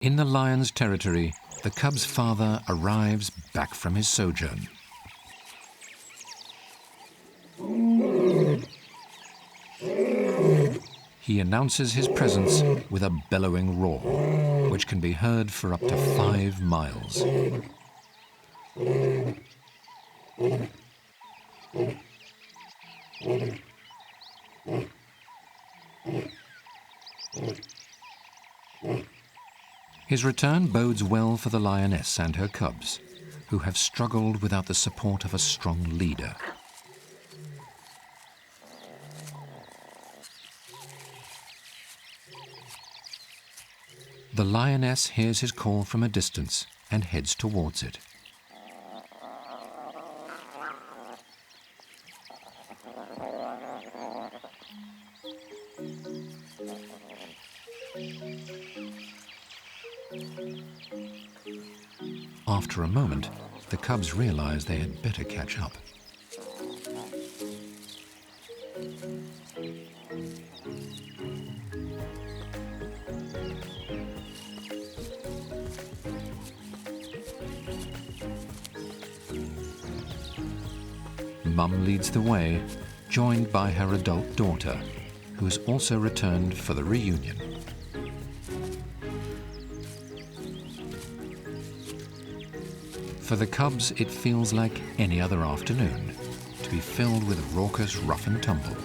In the lion's territory, the cub's father arrives back from his sojourn. He announces his presence with a bellowing roar, which can be heard for up to 5 miles. His return bodes well for the lioness and her cubs, who have struggled without the support of a strong leader. The lioness hears his call from a distance and heads towards it. After a moment, the cubs realize they had better catch up. Mum leads the way, joined by her adult daughter, who has also returned for the reunion. For the cubs, it feels like any other afternoon, to be filled with raucous rough and tumble.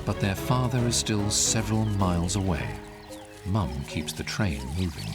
But their father is still several miles away. Mum keeps the train moving.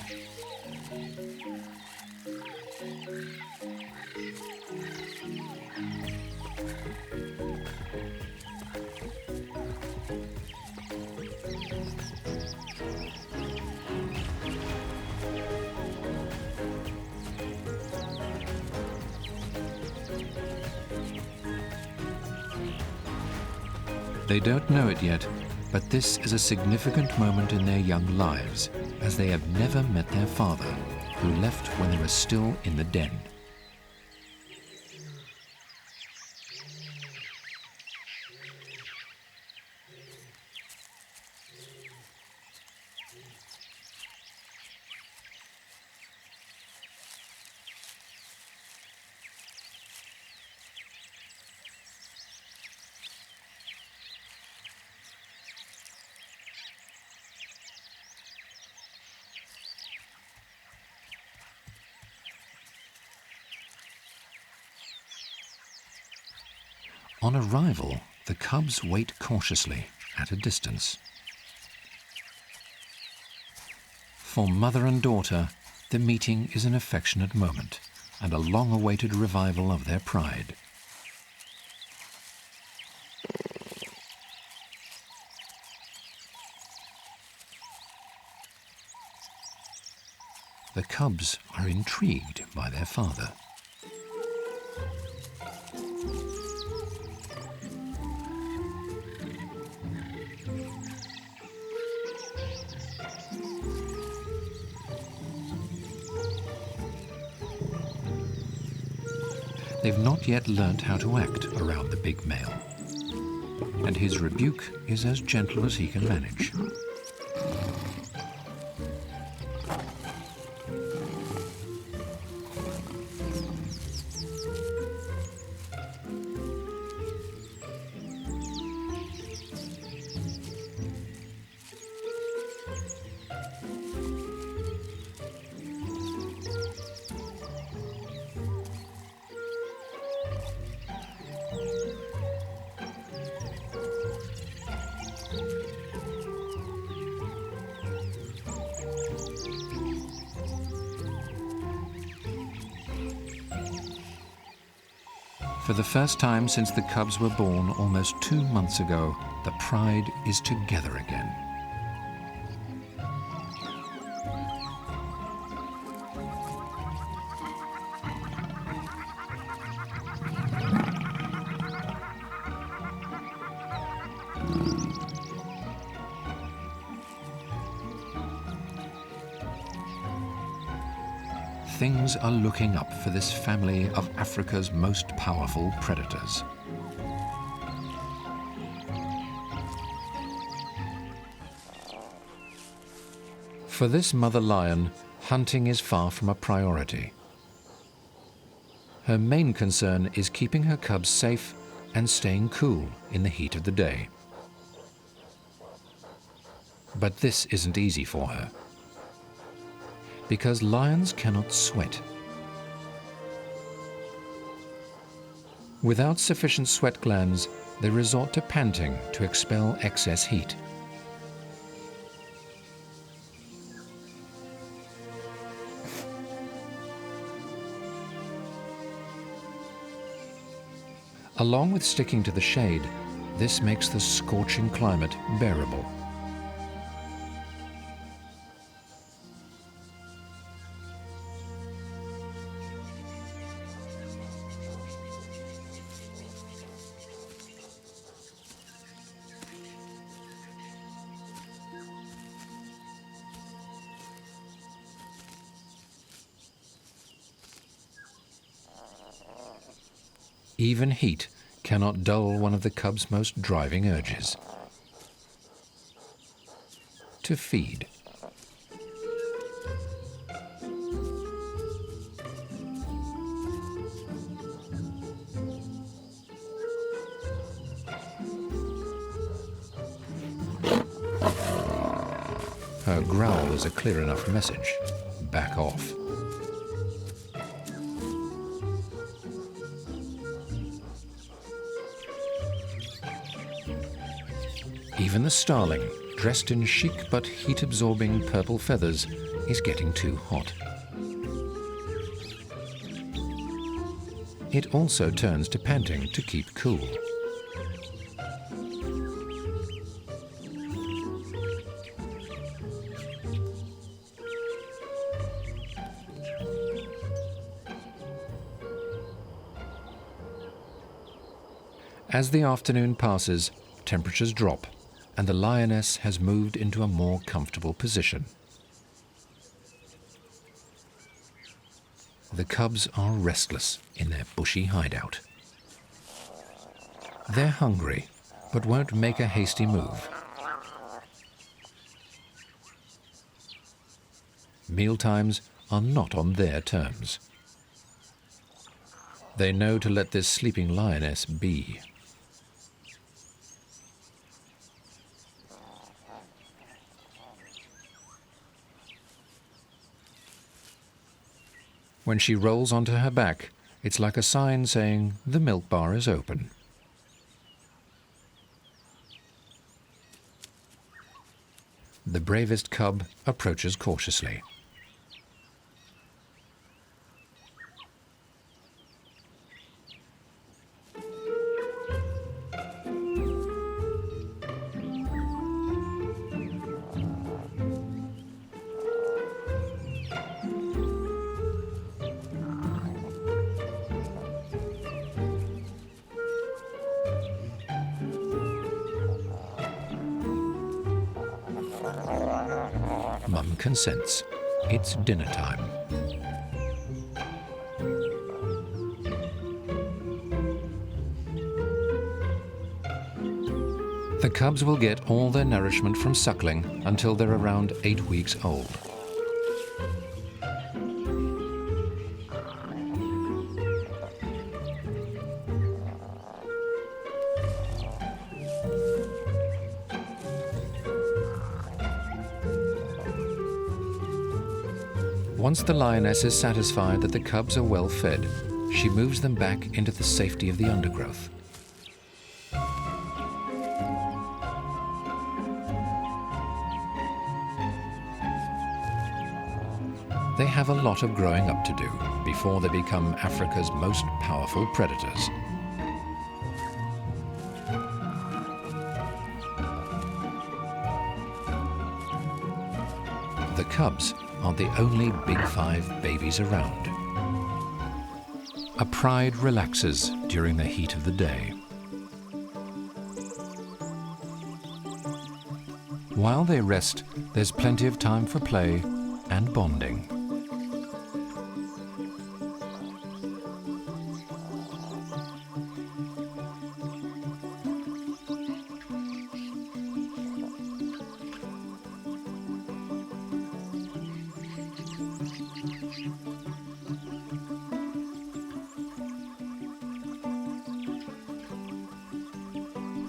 They don't know it yet, but this is a significant moment in their young lives, as they have never met their father, who left when they were still in the den. On arrival, the cubs wait cautiously at a distance. For mother and daughter, the meeting is an affectionate moment and a long-awaited revival of their pride. The cubs are intrigued by their father. They've not yet learnt how to act around the big male, and his rebuke is as gentle as he can manage. For the first time since the cubs were born almost 2 months ago, the pride is together again. things are looking up for this family of Africa's most powerful predators. For this mother lion, hunting is far from a priority. Her main concern is keeping her cubs safe and staying cool in the heat of the day. But this isn't easy for her, because lions cannot sweat. Without sufficient sweat glands, they resort to panting to expel excess heat. Along with sticking to the shade, this makes the scorching climate bearable. Even heat cannot dull one of the cub's most driving urges: to feed. Her growl is a clear enough message: back off. Even the starling, dressed in chic but heat-absorbing purple feathers, is getting too hot. It also turns to panting to keep cool. As the afternoon passes, temperatures drop, and the lioness has moved into a more comfortable position. The cubs are restless in their bushy hideout. They're hungry, but won't make a hasty move. Mealtimes are not on their terms. They know to let this sleeping lioness be. When she rolls onto her back, it's like a sign saying the milk bar is open. The bravest cub approaches cautiously. Mum consents. It's dinner time. The cubs will get all their nourishment from suckling until they're around 8 weeks old. Once the lioness is satisfied that the cubs are well fed, she moves them back into the safety of the undergrowth. They have a lot of growing up to do before they become Africa's most powerful predators. The cubs aren't the only Big Five babies around. A pride relaxes during the heat of the day. While they rest, there's plenty of time for play and bonding.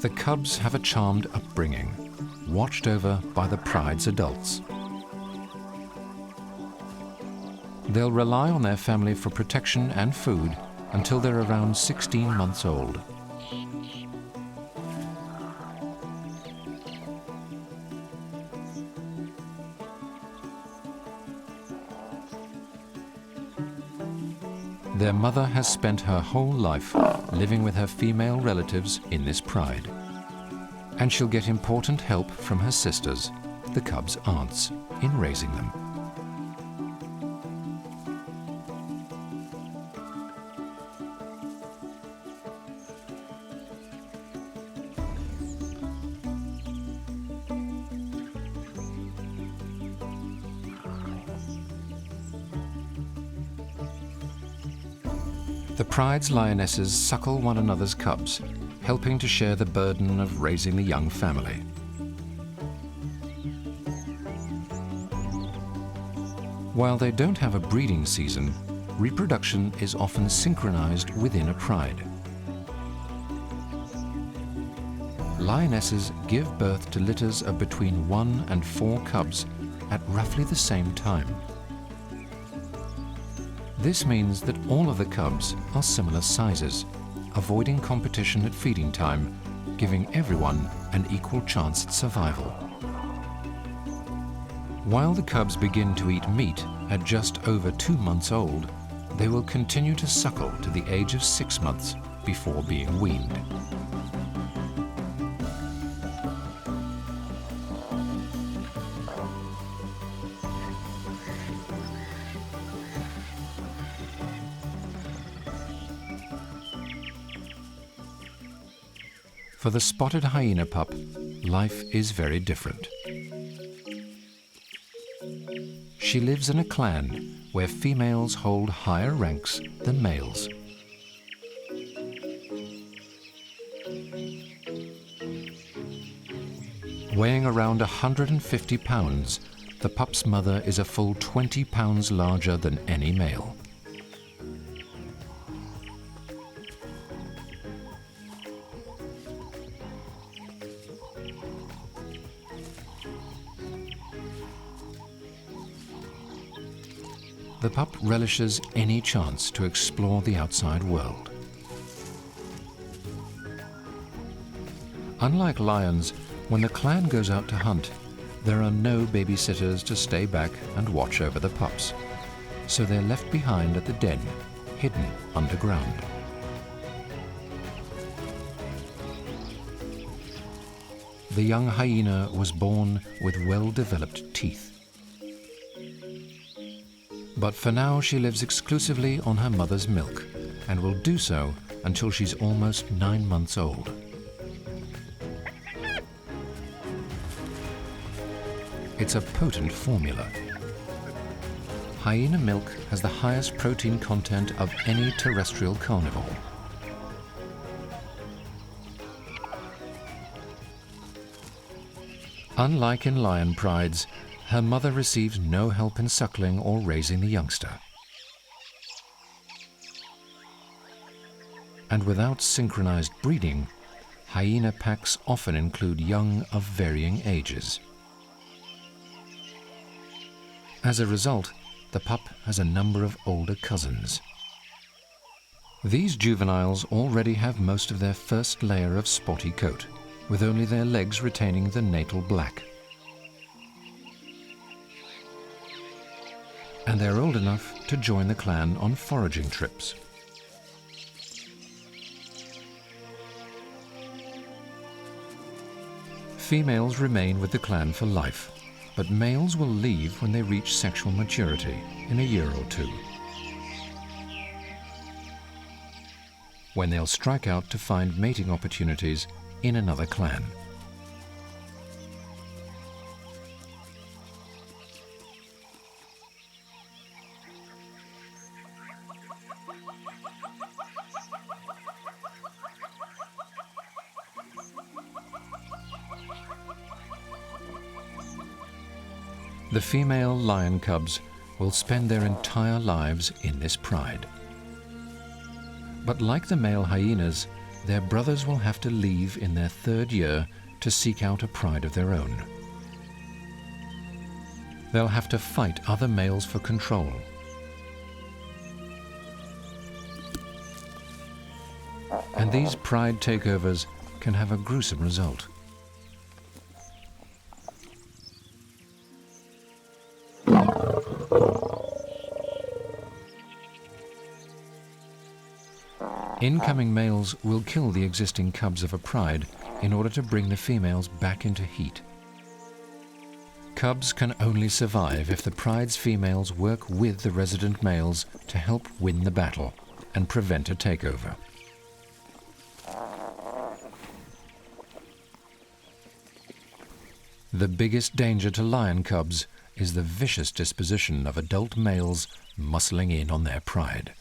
The cubs have a charmed upbringing, watched over by the pride's adults. They'll rely on their family for protection and food until they're around 16 months old. Their mother has spent her whole life living with her female relatives in this pride. And she'll get important help from her sisters, the cubs' aunts, in raising them. The pride's lionesses suckle one another's cubs, helping to share the burden of raising the young family. While they don't have a breeding season, reproduction is often synchronized within a pride. Lionesses give birth to litters of between 1 and 4 cubs at roughly the same time. This means that all of the cubs are similar sizes, avoiding competition at feeding time, giving everyone an equal chance at survival. While the cubs begin to eat meat at just over 2 months old, they will continue to suckle to the age of 6 months before being weaned. For the spotted hyena pup, life is very different. She lives in a clan where females hold higher ranks than males. Weighing around 150 pounds, the pup's mother is a full 20 pounds larger than any male. The pup relishes any chance to explore the outside world. Unlike lions, when the clan goes out to hunt, there are no babysitters to stay back and watch over the pups, so they're left behind at the den, hidden underground. The young hyena was born with well-developed teeth. But for now, she lives exclusively on her mother's milk and will do so until she's almost 9 months old. It's a potent formula. Hyena milk has the highest protein content of any terrestrial carnivore. Unlike in lion prides, her mother receives no help in suckling or raising the youngster. And without synchronized breeding, hyena packs often include young of varying ages. As a result, the pup has a number of older cousins. These juveniles already have most of their first layer of spotty coat, with only their legs retaining the natal black. And they're old enough to join the clan on foraging trips. Females remain with the clan for life, but males will leave when they reach sexual maturity in a year or 2, when they'll strike out to find mating opportunities in another clan. The female lion cubs will spend their entire lives in this pride. But like the male hyenas, their brothers will have to leave in their third year to seek out a pride of their own. They'll have to fight other males for control. And these pride takeovers can have a gruesome result. Incoming males will kill the existing cubs of a pride in order to bring the females back into heat. Cubs can only survive if the pride's females work with the resident males to help win the battle and prevent a takeover. The biggest danger to lion cubs is the vicious disposition of adult males muscling in on their pride.